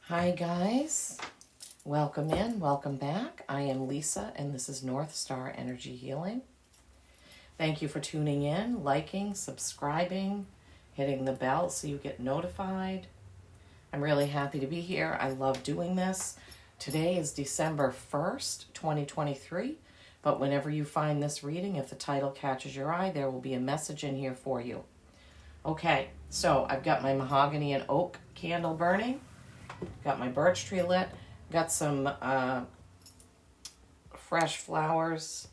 Hi guys, welcome in, welcome back. I am Lisa and this is North Star Energy Healing. Thank you for tuning in, liking, subscribing, hitting the bell so you get notified. I'm really happy to be here. I love doing this. Today is December 1st, 2023, but whenever you find this reading, if the title catches your eye, there will be a message in here for you. Okay, so I've got my mahogany and oak candle burning. Got my birch tree lit. Got some fresh flowers,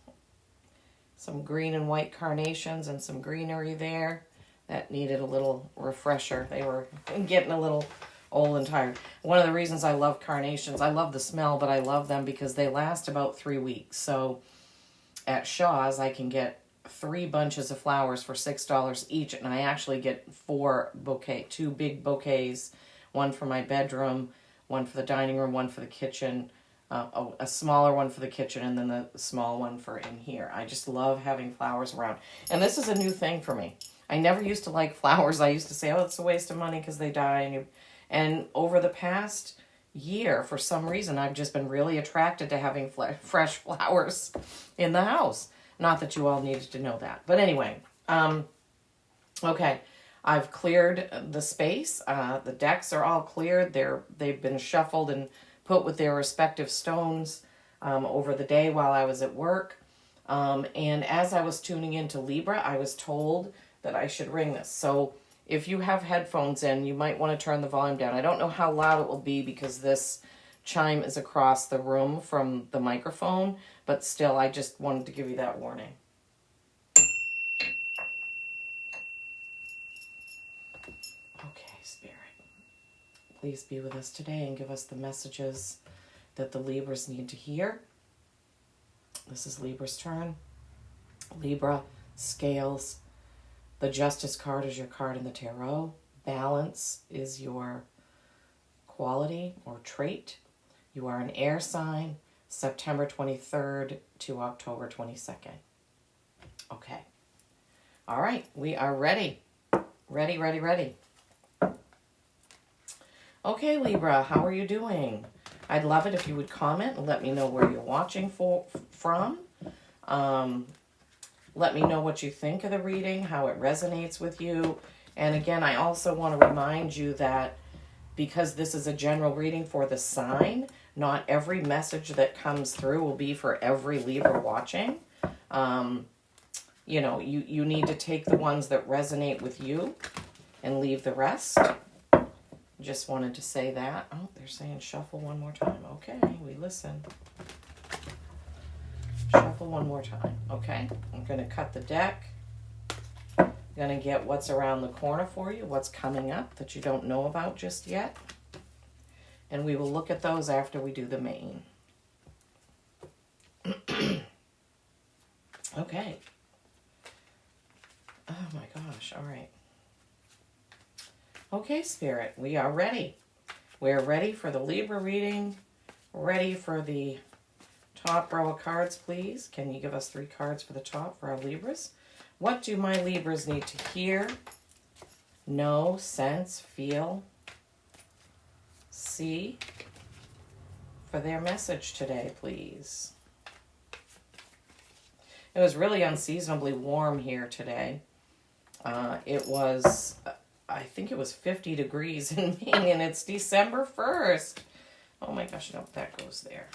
some green and white carnations and some greenery there that needed a little refresher. They were getting a little old and tired. One of the reasons I love carnations, I love the smell, but I love them because they last about 3 weeks. So at Shaw's, I can get 3 bunches of flowers for $6 each, and I actually get 2 big bouquets. One for my bedroom, one for the dining room, one for the kitchen, a smaller one for the kitchen, and then the small one for in here. I just love having flowers around. And this is a new thing for me. I never used to like flowers. I used to say, oh, it's a waste of money because they die. And over the past year, for some reason, I've just been really attracted to having fresh flowers in the house. Not that you all needed to know that. But anyway, okay. I've cleared the space. The decks are all cleared. They've been shuffled and put with their respective stones over the day while I was at work. And as I was tuning into Libra, I was told that I should ring this. So if you have headphones in, you might want to turn the volume down. I don't know how loud it will be because this chime is across the room from the microphone, but still, I just wanted to give you that warning. Okay, Spirit, please be with us today and give us the messages that the Libras need to hear. This is Libra's turn. Libra, scales. The Justice card is your card in the tarot. Balance is your quality or trait. You are an air sign, September 23rd to October 22nd. Okay. All right, we are ready. Ready. Okay, Libra, how are you doing? I'd love it if you would comment and let me know where you're watching from. Let me know what you think of the reading, how it resonates with you. And again, I also want to remind you that because this is a general reading for the sign, not every message that comes through will be for every Libra watching. You need to take the ones that resonate with you and leave the rest. Just wanted to say that. Oh, they're saying shuffle one more time. Okay, we listen. Shuffle one more time. Okay, I'm going to cut the deck. I'm going to get what's around the corner for you, what's coming up that you don't know about just yet. And we will look at those after we do the main. Okay. Oh my gosh, all right. Okay, Spirit, we are ready. We're ready for the Libra reading. Ready for the top row of cards, please. Can you give us 3 cards for the top for our Libras? What do my Libras need to hear, know, sense, feel, see for their message today, please? It was really unseasonably warm here today. It was, I think it was 50 degrees in Maine, and it's December 1st. Oh my gosh, no, that goes there.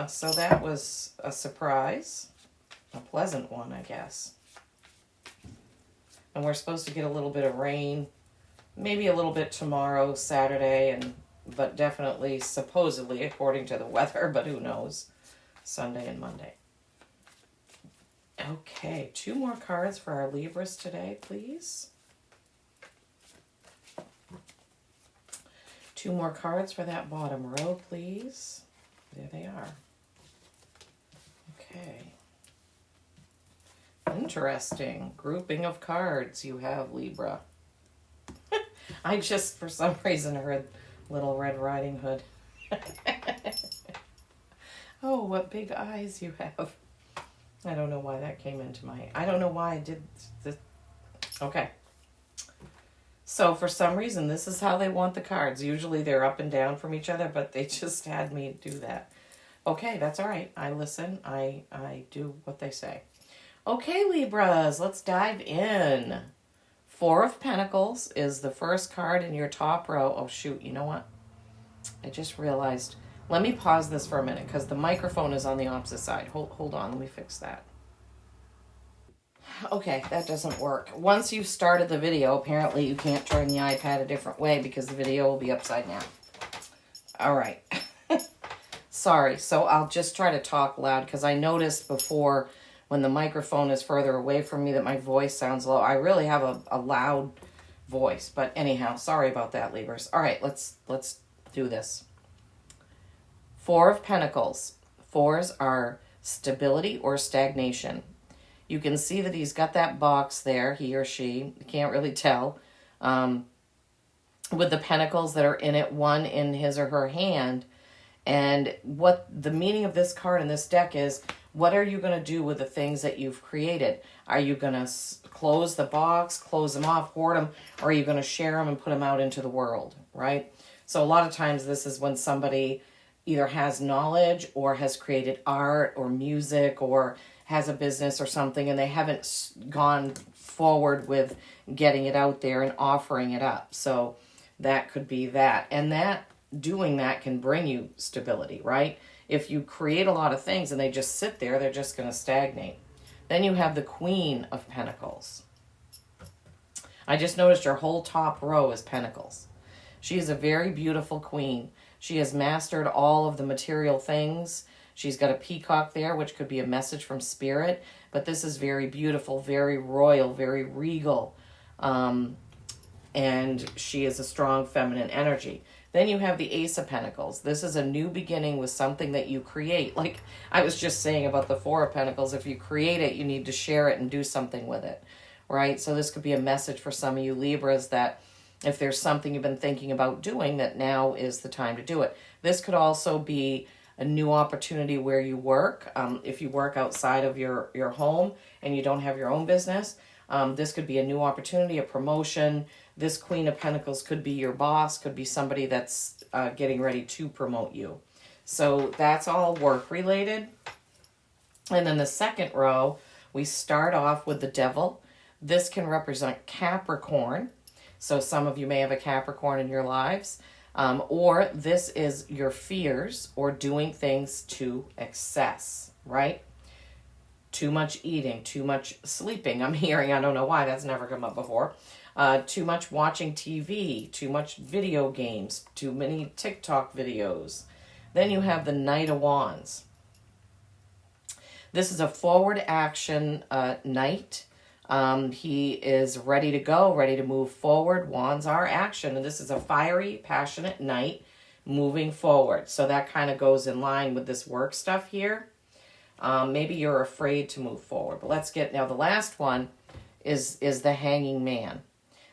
So that was a surprise. A pleasant one, I guess. And we're supposed to get a little bit of rain. Maybe a little bit tomorrow, Saturday, but definitely, supposedly, according to the weather, but who knows, Sunday and Monday. Okay, 2 more cards for our Libras today, please. 2 more cards for that bottom row, please. There they are. Okay. Interesting grouping of cards you have, Libra. I just, for some reason, heard Little Red Riding Hood. Oh, what big eyes you have. I don't know why that came into I don't know why I did this. Okay. So for some reason, this is how they want the cards. Usually they're up and down from each other, but they just had me do that. Okay, that's all right. I listen. I do what they say. Okay, Libras, let's dive in. Four of Pentacles is the first card in your top row. Oh, shoot. You know what? I just realized. Let me pause this for a minute because the microphone is on the opposite side. Hold on. Let me fix that. Okay, that doesn't work. Once you've started the video, apparently you can't turn the iPad a different way because the video will be upside down. All right. Sorry. So I'll just try to talk loud because I noticed before when the microphone is further away from me that my voice sounds low. I really have a loud voice. But anyhow, sorry about that, Libras. All right, let's do this. Four of Pentacles. Fours are stability or stagnation. You can see that he's got that box there, he or she. You can't really tell. With the pentacles that are in it, one in his or her hand. And what the meaning of this card in this deck is, what are you going to do with the things that you've created? Are you going to close the box, close them off, hoard them, or are you going to share them and put them out into the world, right? So a lot of times this is when somebody either has knowledge or has created art or music or has a business or something, and they haven't gone forward with getting it out there and offering it up. So that could be that. And that doing that can bring you stability, right? If you create a lot of things and they just sit there, they're just going to stagnate. Then you have the Queen of Pentacles. I just noticed your whole top row is Pentacles. She is a very beautiful queen. She has mastered all of the material things. She's got a peacock there, which could be a message from spirit. But this is very beautiful, very royal, very regal. And she is a strong feminine energy. Then you have the Ace of Pentacles. This is a new beginning with something that you create. Like I was just saying about the Four of Pentacles, if you create it, you need to share it and do something with it, right? So this could be a message for some of you Libras that if there's something you've been thinking about doing, that now is the time to do it. This could also be a new opportunity where you work. If you work outside of your home and you don't have your own business, this could be a new opportunity, a promotion. This Queen of Pentacles could be your boss, could be somebody that's getting ready to promote you. So that's all work related. And then the second row, we start off with the Devil. This can represent Capricorn. So some of you may have a Capricorn in your lives. Or this is your fears or doing things to excess, right? Too much eating, too much sleeping. I'm hearing, I don't know why, that's never come up before. Too much watching TV, too much video games, too many TikTok videos. Then you have the Knight of Wands. This is a forward action knight. He is ready to go, ready to move forward. Wands are action, and this is a fiery, passionate knight moving forward. So that kind of goes in line with this work stuff here. Maybe you're afraid to move forward, but let's get now. The last one is the Hanging Man.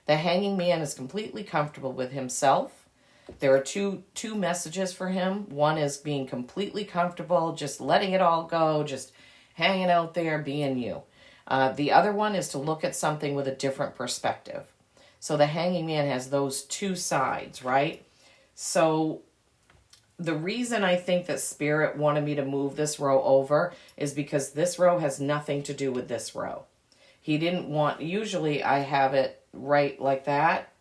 The Hanging Man is completely comfortable with himself. There are two messages for him. One is being completely comfortable, just letting it all go, just hanging out there, being you. The other one is to look at something with a different perspective. So the Hanging Man has those two sides, right? So the reason I think that Spirit wanted me to move this row over is because this row has nothing to do with this row. He didn't want, usually I have it right like that.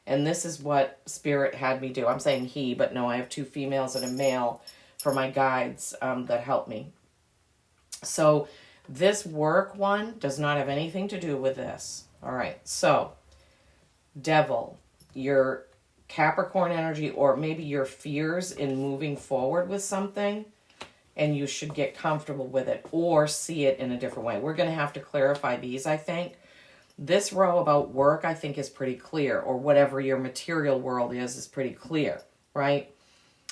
And this is what Spirit had me do. I'm saying he, but no, I have two females and a male for my guides that help me. So this work one does not have anything to do with this. All right, so Devil, your Capricorn energy, or maybe your fears in moving forward with something, and you should get comfortable with it or see it in a different way. We're going to have to clarify these, I think. This row about work, I think, is pretty clear, or whatever your material world is pretty clear, right?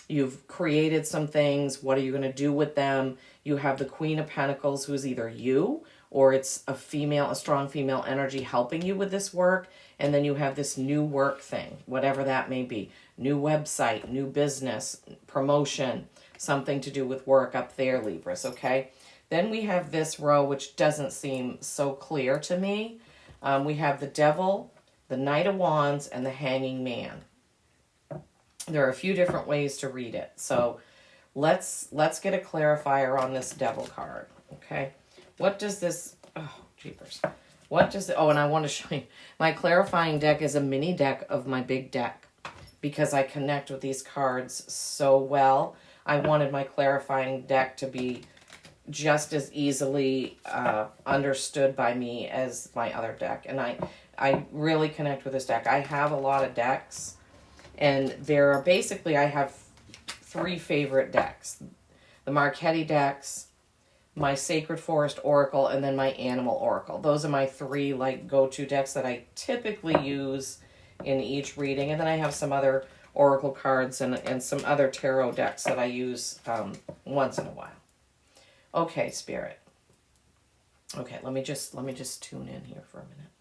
You've created some things. What are you going to do with them? You have the Queen of Pentacles, who is either you or it's a female, a strong female energy helping you with this work. And then you have this new work thing, whatever that may be. New website, new business, promotion, something to do with work up there, Libras, okay? Then we have this row, which doesn't seem so clear to me. We have the Devil, the Knight of Wands, and the Hanging Man. There are a few different ways to read it. So let's get a clarifier on this Devil card, okay? What does this, oh, jeepers. What does, and I want to show you, my clarifying deck is a mini deck of my big deck because I connect with these cards so well. I wanted my clarifying deck to be just as easily understood by me as my other deck. And I really connect with this deck. I have a lot of decks, and there are basically, I have 3 favorite decks. The Marquetti decks, my Sacred Forest Oracle, and then my Animal Oracle. Those are my 3 like go-to decks that I typically use in each reading. And then I have some other Oracle cards and some other tarot decks that I use once in a while. Okay, Spirit. Okay, let me just tune in here for a minute.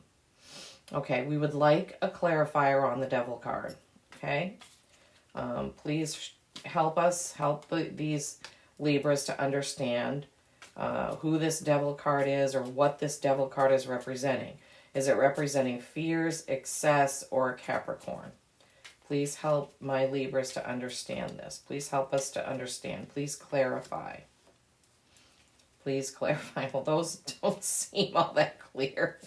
Okay, we would like a clarifier on the Devil card. Okay, please help us, these Libras to understand who this Devil card is or what this Devil card is representing. Is it representing fears, excess, or Capricorn? Please help my Libras to understand this. Please help us to understand. Please clarify. Please clarify. Well, those don't seem all that clear.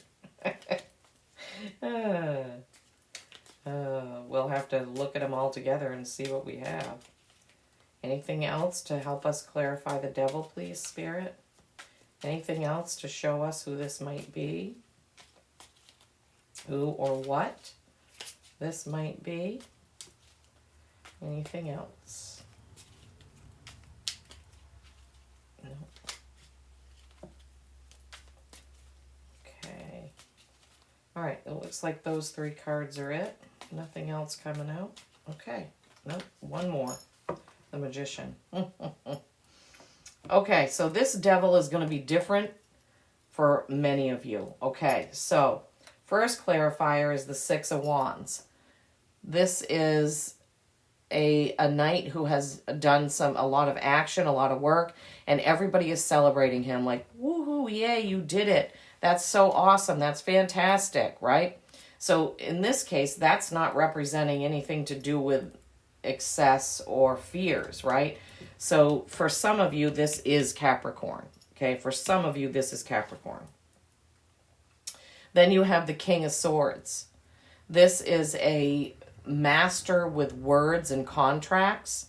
We'll have to look at them all together and see what we have. Anything else to help us clarify the Devil, please, Spirit? Anything else to show us who this might be? Who or what this might be? Anything else? No. Okay. All right, it looks like those 3 cards are it. Nothing else coming out. Okay. Nope, one more. The Magician. Okay, so this Devil is going to be different for many of you. Okay, so first clarifier is the 6 of Wands. This is a knight who has done a lot of action, a lot of work, and everybody is celebrating him like, woohoo, yay, you did it. That's so awesome. That's fantastic, right? So in this case, that's not representing anything to do with excess or fears, right? So for some of you, this is Capricorn. Okay, for some of you, this is Capricorn. Then you have the King of Swords. This is a master with words and contracts.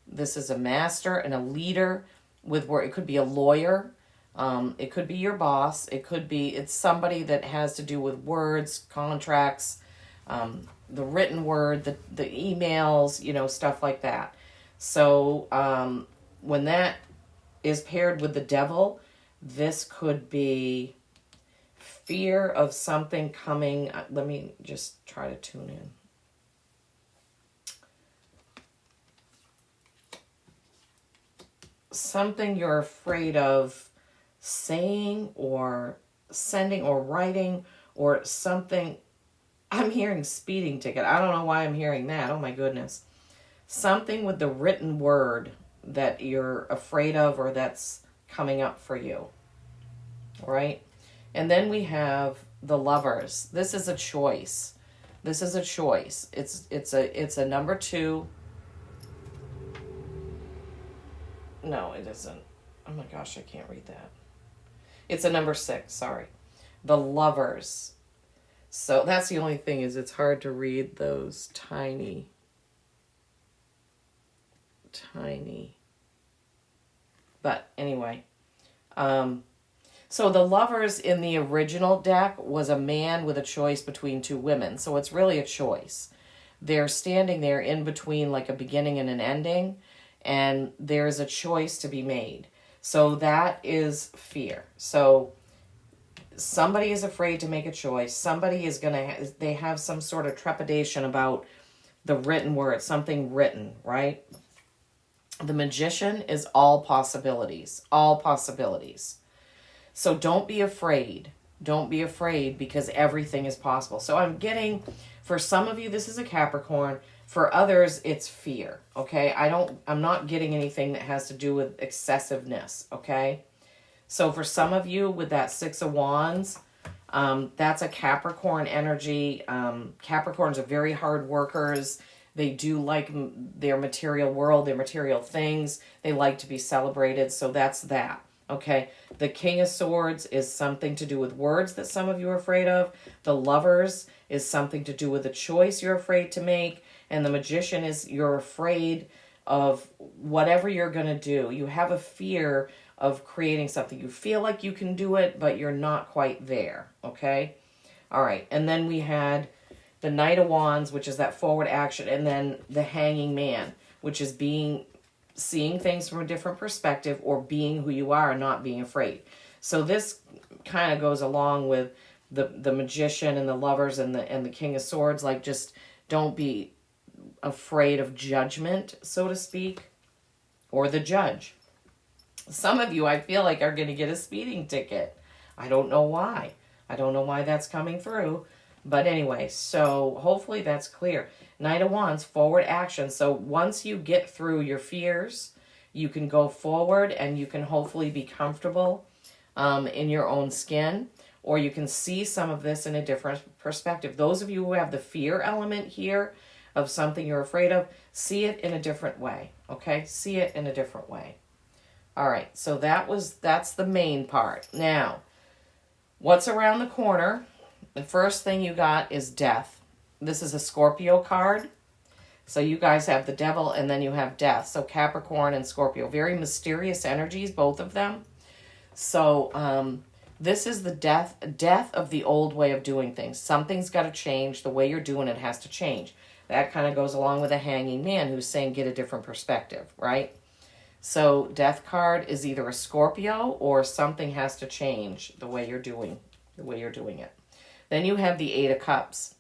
This is a master and a leader with word. It could be a lawyer. It could be your boss. It's somebody that has to do with words, contracts, the written word, the emails, stuff like that. So when that is paired with the Devil, this could be fear of something coming. Let me just try to tune in. Something you're afraid of saying or sending or writing or something. I'm hearing speeding ticket. I don't know why I'm hearing that. Oh my goodness. Something with the written word that you're afraid of or that's coming up for you. All right? And then we have the Lovers. This is a choice. This is a choice. It's a number 2. No, it isn't. Oh my gosh, I can't read that. It's a number 6, sorry. The Lovers. So that's the only thing is it's hard to read those tiny. But anyway. So the Lovers in the original deck was a man with a choice between 2 women. So it's really a choice. They're standing there in between like a beginning and an ending. And there's a choice to be made. So that is fear. So somebody is afraid to make a choice. Somebody is they have some sort of trepidation about the written word, something written, right? The Magician is all possibilities, all possibilities. So don't be afraid. Don't be afraid because everything is possible. So I'm getting, for some of you, this is a Capricorn. For others, it's fear, okay? I'm not getting anything that has to do with excessiveness, okay? So for some of you with that 6 of Wands, That's a Capricorn energy. Capricorns are very hard workers. They do like their material world, their material things. They like to be celebrated. So that's that. Okay. The King of Swords is something to do with words that some of you are afraid of. The Lovers is something to do with a choice you're afraid to make. And the Magician is you're afraid of whatever you're going to do. You have a fear of creating something. You feel like you can do it, but you're not quite there. Okay. All right. And then we had the Knight of Wands, which is that forward action. And then the Hanging Man, which is seeing things from a different perspective, or being who you are and not being afraid. So this kind of goes along with the Magician and the Lovers and the King of Swords. Like, just don't be afraid of judgment, so to speak, or the judge. Some of you, I feel like, are going to get a speeding ticket. I don't know why. I don't know why that's coming through. But anyway, so hopefully that's clear. Knight of Wands, forward action. So once you get through your fears, you can go forward and you can hopefully be comfortable in your own skin, or you can see some of this in a different perspective. Those of you who have the fear element here of something you're afraid of, see it in a different way, okay? See it in a different way. All right, so that's the main part. Now, what's around the corner? The first thing you got is Death. This is a Scorpio card. So you guys have the Devil and then you have Death. So Capricorn and Scorpio. Very mysterious energies, both of them. So this is the death of the old way of doing things. Something's got to change. The way you're doing it has to change. That kind of goes along with a Hanging Man who's saying get a different perspective, right? So Death card is either a Scorpio or something has to change the way you're doing it. Then you have the Eight of Cups.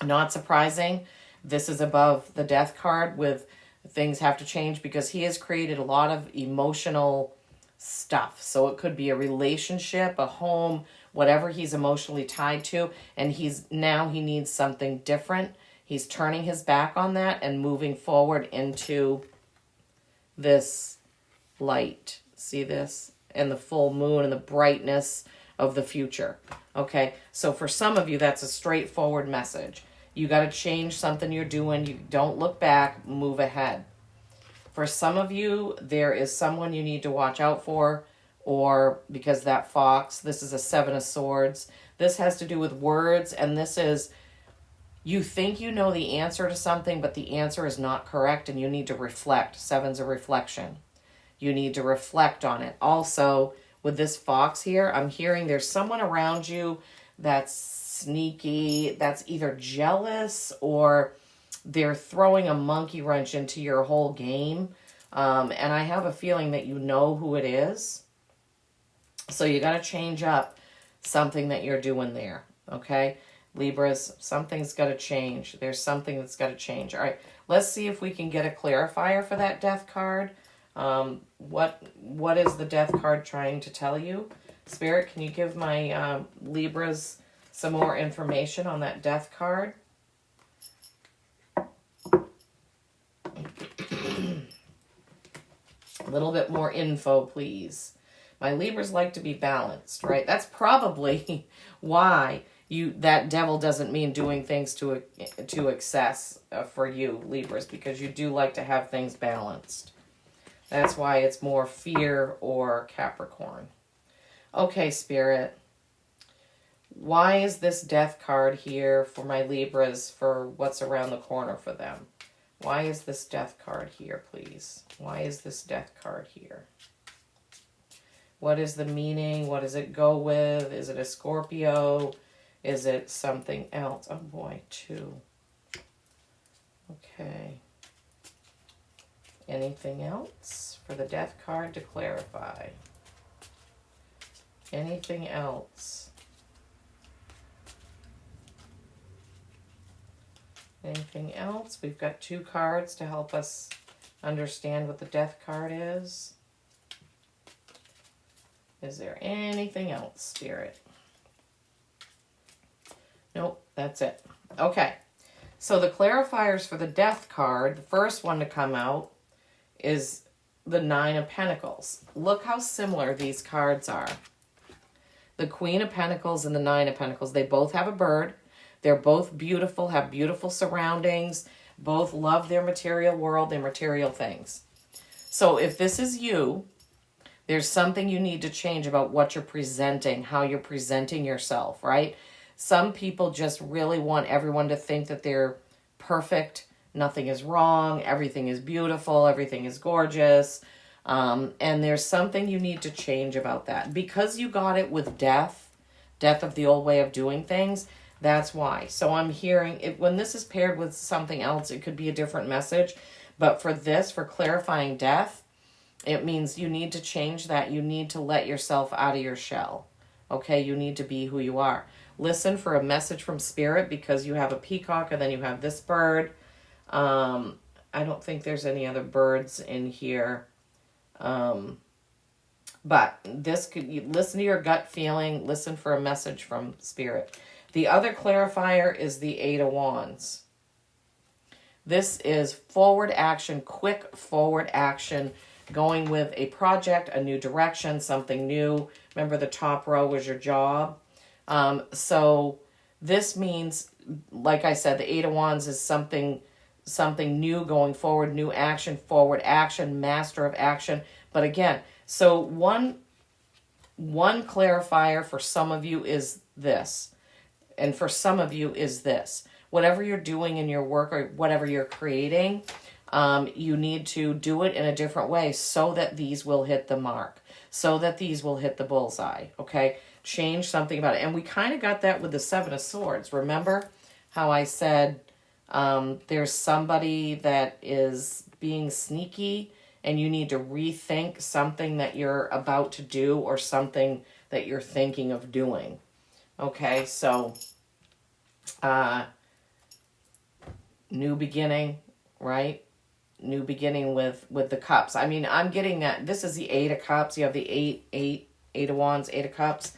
Not surprising. This is above the Death card with things have to change because he has created a lot of emotional stuff. So it could be a relationship, a home, whatever he's emotionally tied to. And he needs something different. He's turning his back on that and moving forward into this light. See this? And the full moon and the brightness of the future. Okay, so for some of you, that's a straightforward message. You got to change something you're doing. You don't look back, move ahead. For some of you, there is someone you need to watch out for, or because that fox, this is a Seven of Swords. This has to do with words, and this is, you think you know the answer to something, but the answer is not correct, and you need to reflect. Seven's a reflection. You need to reflect on it. Also, with this fox here, I'm hearing there's someone around you that's sneaky, that's either jealous or they're throwing a monkey wrench into your whole game. And I have a feeling that you know who it is. So you got to change up something that you're doing there. Okay? Libras, something's got to change. There's something that's got to change. All right, let's see if we can get a clarifier for that Death card. What is the Death card trying to tell you? Spirit, can you give my Libras some more information on that Death card? A little bit more info, please. My Libras like to be balanced, right? That's probably why that Devil doesn't mean doing things to excess for you, Libras, because you do like to have things balanced. That's why it's more fear or Capricorn. Okay, Spirit. Why is this Death card here for my Libras for what's around the corner for them? Why is this Death card here, please? Why is this Death card here? What is the meaning? What does it go with? Is it a Scorpio? Is it something else? Oh boy, 2. Okay. Anything else for the Death card to clarify? Anything else? Anything else? We've got 2 cards to help us understand what the Death card is. Is there anything else, Spirit? Nope, that's it. Okay, so the clarifiers for the Death card, the first one to come out is the 9 of Pentacles. Look how similar these cards are. The Queen of Pentacles and the Nine of Pentacles. They both have a bird. They're both beautiful, have beautiful surroundings, both love their material world, their material things. So if this is you, there's something you need to change about what you're presenting, how you're presenting yourself, right? Some people just really want everyone to think that they're perfect, nothing is wrong, everything is beautiful, everything is gorgeous. And there's something you need to change about that. Because you got it with death of the old way of doing things, that's why. So I'm hearing, when this is paired with something else, it could be a different message. But for this, for clarifying death, it means you need to change that. You need to let yourself out of your shell. Okay? You need to be who you are. Listen for a message from Spirit, because you have a peacock and then you have this bird. I don't think there's any other birds in here. But this could, you listen to your gut feeling, listen for a message from Spirit. The other clarifier is the Eight of Wands. This is forward action, quick forward action, going with a project, a new direction, something new. Remember, the top row was your job. So this means, like I said, the Eight of Wands is something new going forward, new action, forward action, master of action. But again, so one clarifier for some of you is this. And for some of you is this. Whatever you're doing in your work or whatever you're creating, you need to do it in a different way so that these will hit the mark. So that these will hit the bullseye. Okay? Change something about it. And we kind of got that with the Seven of Swords. Remember how I said there's somebody that is being sneaky and you need to rethink something that you're about to do or something that you're thinking of doing. Okay, so new beginning, right? New beginning with the cups. I mean, I'm getting that. This is the Eight of Cups. You have the Eight of Wands, Eight of Cups,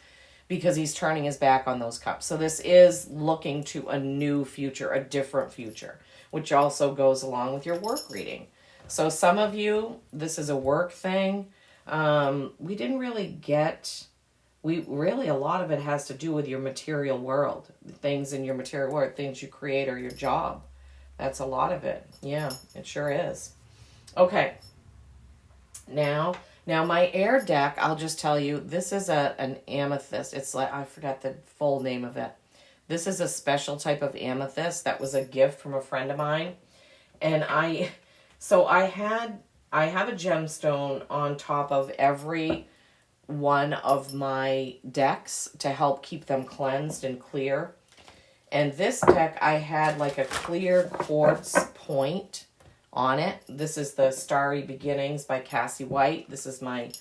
because he's turning his back on those cups. So this is looking to a new future, a different future, which also goes along with your work reading. So some of you, this is a work thing. We didn't really get... a lot of it has to do with your material world. Things in your material world, things you create or your job. That's a lot of it. Yeah, it sure is. Okay. Now my air deck, I'll just tell you, this is an amethyst. It's like, I forgot the full name of it. This is a special type of amethyst that was a gift from a friend of mine. And I have a gemstone on top of every one of my decks to help keep them cleansed and clear. And this deck, I had like a clear quartz point on it. This is the Starry Beginnings by Cassie White. This is my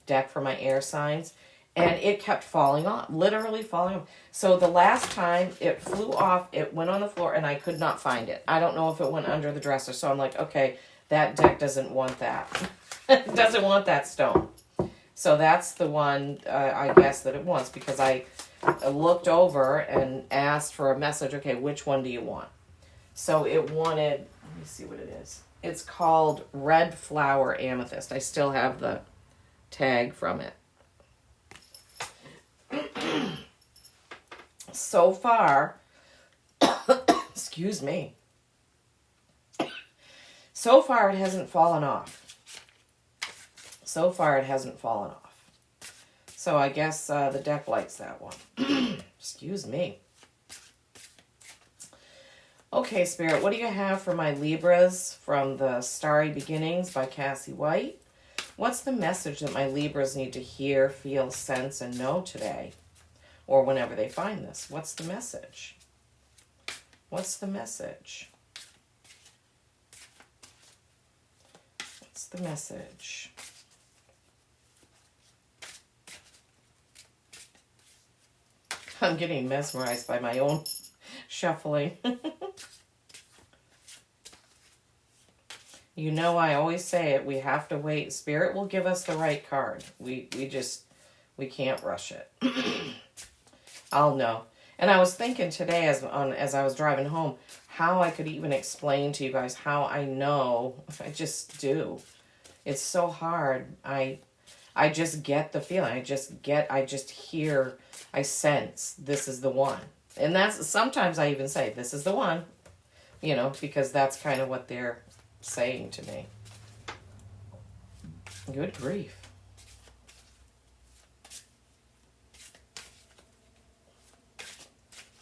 deck for my air signs. And it kept falling off, literally falling off. So the last time it flew off, it went on the floor and I could not find it. I don't know if it went under the dresser. So I'm like, okay, that deck doesn't want that. It doesn't want that stone. So that's the one, I guess, that it wants, because I looked over and asked for a message. Okay, which one do you want? So it wanted, let me see what it is. It's called Red Flower Amethyst. I still have the tag from it. So far, excuse me. So far it hasn't fallen off. So far, it hasn't fallen off. So I guess the deck likes that one. Excuse me. Okay, Spirit, what do you have for my Libras from the Starry Beginnings by Cassie White? What's the message that my Libras need to hear, feel, sense, and know today? Or whenever they find this? What's the message? What's the message? What's the message? I'm getting mesmerized by my own shuffling. You know, I always say it. We have to wait. Spirit will give us the right card. We can't rush it. I'll know. And I was thinking today as I was driving home, how I could even explain to you guys how I know. I just do. It's so hard. I I just get the feeling. I just hear, I sense this is the one. And that's, sometimes I even say, this is the one, you know, because that's kind of what they're saying to me. Good grief.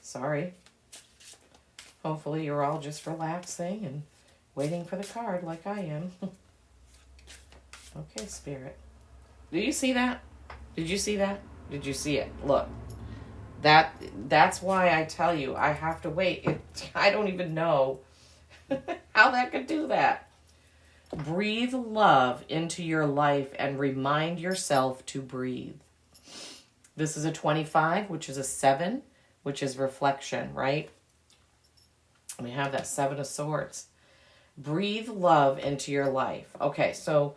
Sorry. Hopefully you're all just relaxing and waiting for the card like I am. Okay, Spirit. Do you see that? Did you see that? Did you see it? Look. That's why I tell you, I have to wait. I don't even know how that could do that. Breathe love into your life and remind yourself to breathe. This is a 25, which is a 7, which is reflection, right? We have that 7 of Swords. Breathe love into your life. Okay, so,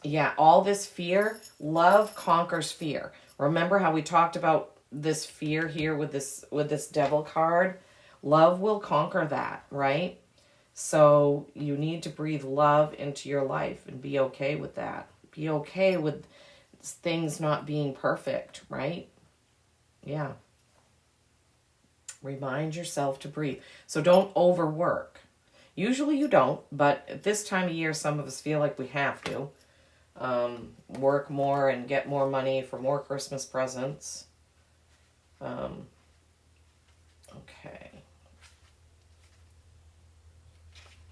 yeah, all this fear, love conquers fear. Remember how we talked about this fear here with this Devil card? Love will conquer that, right? So you need to breathe love into your life and be okay with that. Be okay with things not being perfect, right? Yeah. Remind yourself to breathe. So don't overwork. Usually you don't, but at this time of year, some of us feel like we have to. Work more and get more money for more Christmas presents. Okay.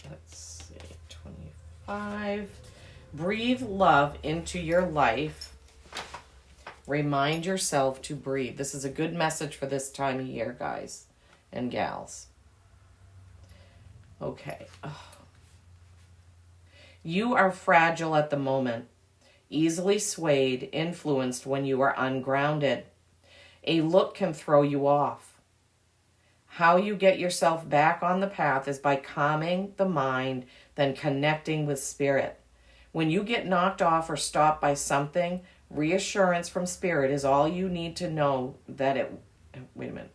Let's see, 25. Breathe love into your life. Remind yourself to breathe. This is a good message for this time of year, guys and gals. Okay. Oh. You are fragile at the moment, easily swayed, influenced when you are ungrounded. A look can throw you off. How you get yourself back on the path is by calming the mind, then connecting with spirit. When you get knocked off or stopped by something, reassurance from spirit is all you need to know that it... Wait a minute.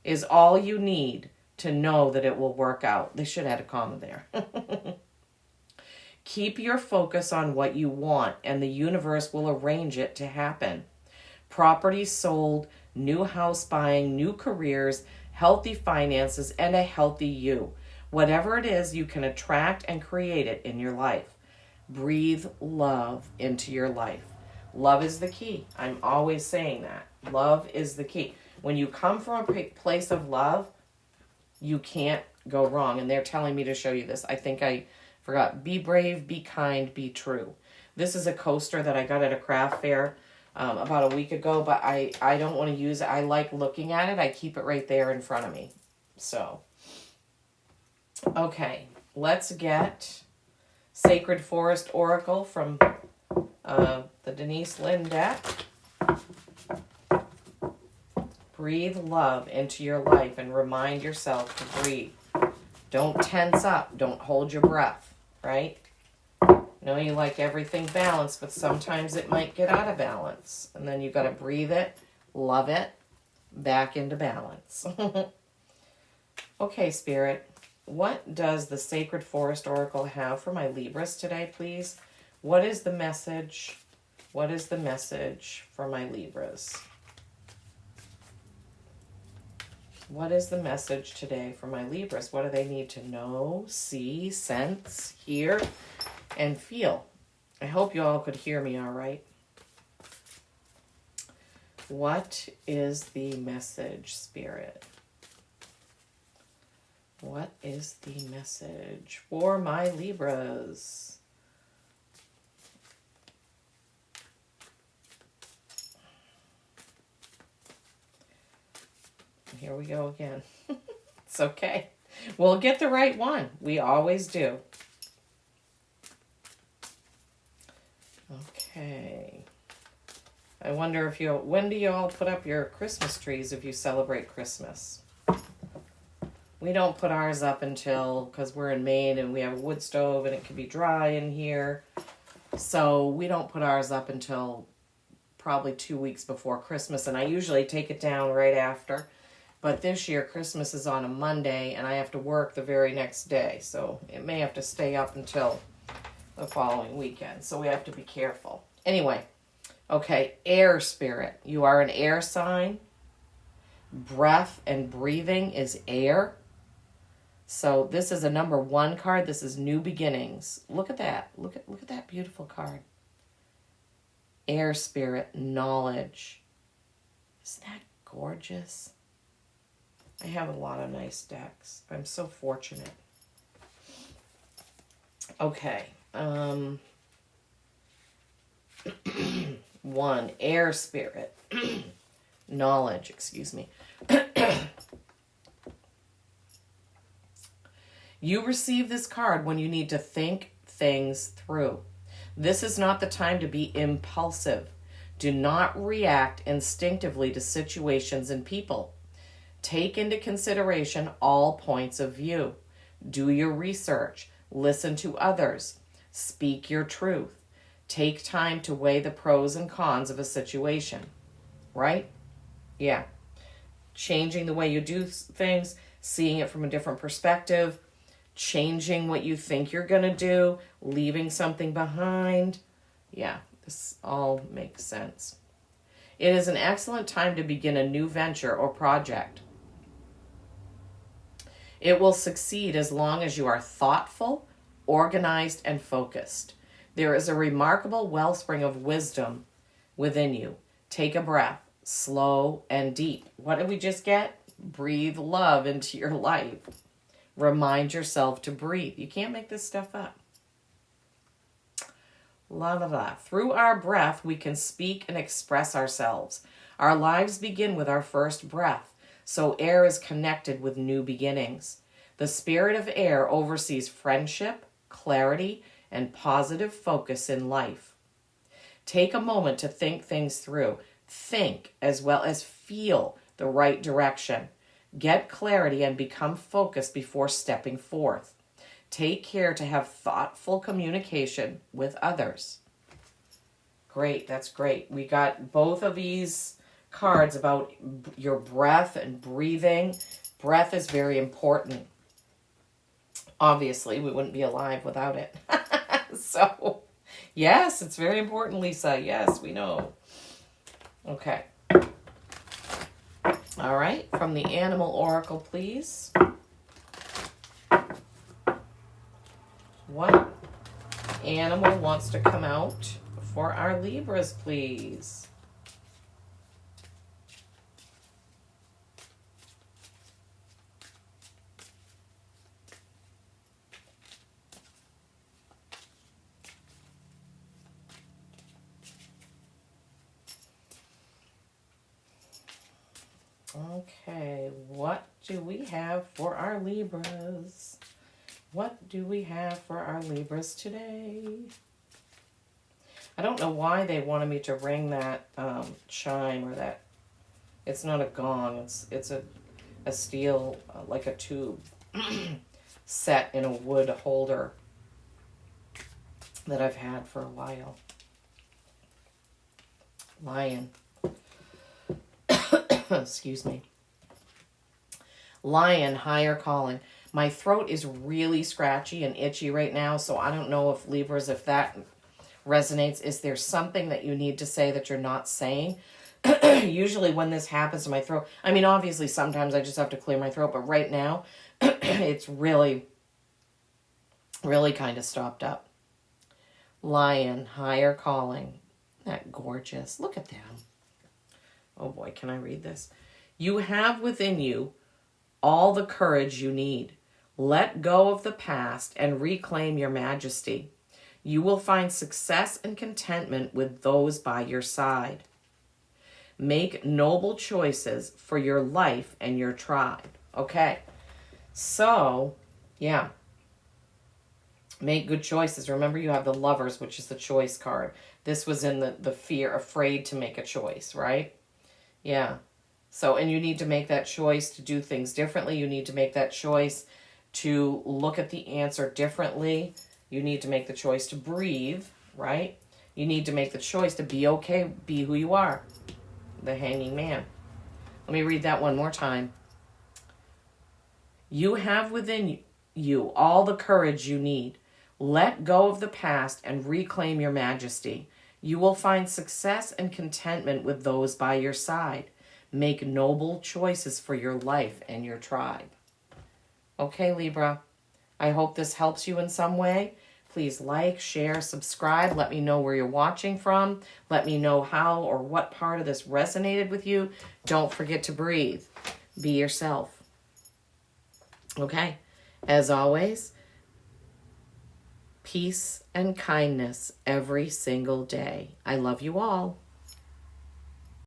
Is all you need to know that it will work out. They should have had a comma there. Keep your focus on what you want, and the universe will arrange it to happen. Property sold, new house buying, new careers, healthy finances, and a healthy you. Whatever it is, you can attract and create it in your life. Breathe love into your life. Love is the key. I'm always saying that. Love is the key. When you come from a place of love, you can't go wrong. And they're telling me to show you this. I think I forgot. Be brave, be kind, be true. This is a coaster that I got at a craft fair about a week ago, but I don't want to use it. I like looking at it. I keep it right there in front of me. So, okay, let's get Sacred Forest Oracle from the Denise Lynn deck. Breathe love into your life and remind yourself to breathe. Don't tense up. Don't hold your breath, right? No, you like everything balanced, but sometimes it might get out of balance. And then you got to breathe it, love it, back into balance. Okay, Spirit, what does the Sacred Forest Oracle have for my Libras today, please? What is the message? What is the message for my Libras? What is the message today for my Libras? What do they need to know, see, sense, hear, and feel? I hope you all could hear me all right. What is the message, Spirit? What is the message for my Libras? Here we go again. It's okay. We'll get the right one. We always do. Okay. I wonder if when do you all put up your Christmas trees if you celebrate Christmas? We don't put ours up until, because we're in Maine and we have a wood stove and it can be dry in here. So we don't put ours up until probably 2 weeks before Christmas. And I usually take it down right after. But this year, Christmas is on a Monday, and I have to work the very next day. So it may have to stay up until the following weekend. So we have to be careful. Anyway, okay, air spirit. You are an air sign. Breath and breathing is air. So this is a number 1 card. This is new beginnings. Look at that. Look at that beautiful card. Air spirit, knowledge. Isn't that gorgeous? I have a lot of nice decks. I'm so fortunate. Okay. 1, air spirit. Knowledge, excuse me. You receive this card when you need to think things through. This is not the time to be impulsive. Do not react instinctively to situations and people. Take into consideration all points of view. Do your research. Listen to others. Speak your truth. Take time to weigh the pros and cons of a situation. Right? Yeah. Changing the way you do things, seeing it from a different perspective, changing what you think you're going to do, leaving something behind. Yeah, this all makes sense. It is an excellent time to begin a new venture or project. It will succeed as long as you are thoughtful, organized, and focused. There is a remarkable wellspring of wisdom within you. Take a breath, slow and deep. What did we just get? Breathe love into your life. Remind yourself to breathe. You can't make this stuff up. La la la. Through our breath, we can speak and express ourselves. Our lives begin with our first breath, so air is connected with new beginnings. The spirit of air oversees friendship, clarity, and positive focus in life. Take a moment to think things through. Think as well as feel the right direction. Get clarity and become focused before stepping forth. Take care to have thoughtful communication with others. Great, that's great. We got both of these cards about your breath and breathing. Breath is very important. Obviously, we wouldn't be alive without it. So, yes, it's very important, Lisa. Yes, we know. Okay. All right, from the Animal Oracle, please. What animal wants to come out for our Libras, please? Okay, what do we have for our Libras? What do we have for our Libras today? I don't know why they wanted me to ring that chime or that. It's not a gong. It's a steel, like a tube, set in a wood holder that I've had for a while. Lion. Excuse me. Lion, higher calling. My throat is really scratchy and itchy right now, so I don't know if Libras, if that resonates. Is there something that you need to say that you're not saying? Usually when this happens to my throat, I mean, obviously sometimes I just have to clear my throat, but right now it's really, really kind of stopped up. Lion, higher calling. Isn't that gorgeous? Look at them. Oh boy, can I read this? You have within you all the courage you need. Let go of the past and reclaim your majesty. You will find success and contentment with those by your side. Make noble choices for your life and your tribe. Okay, so, yeah. Make good choices. Remember, you have the Lovers, which is the choice card. This was in the fear, afraid to make a choice, right? Yeah. So, and you need to make that choice to do things differently. You need to make that choice to look at the answer differently. You need to make the choice to breathe, right? You need to make the choice to be okay, be who you are. The Hanging Man. Let me read that one more time. You have within you all the courage you need. Let go of the past and reclaim your majesty. You will find success and contentment with those by your side. Make noble choices for your life and your tribe. Okay, Libra, I hope this helps you in some way. Please like, share, subscribe. Let me know where you're watching from. Let me know how or what part of this resonated with you. Don't forget to breathe. Be yourself. Okay? As always, peace and kindness every single day. I love you all.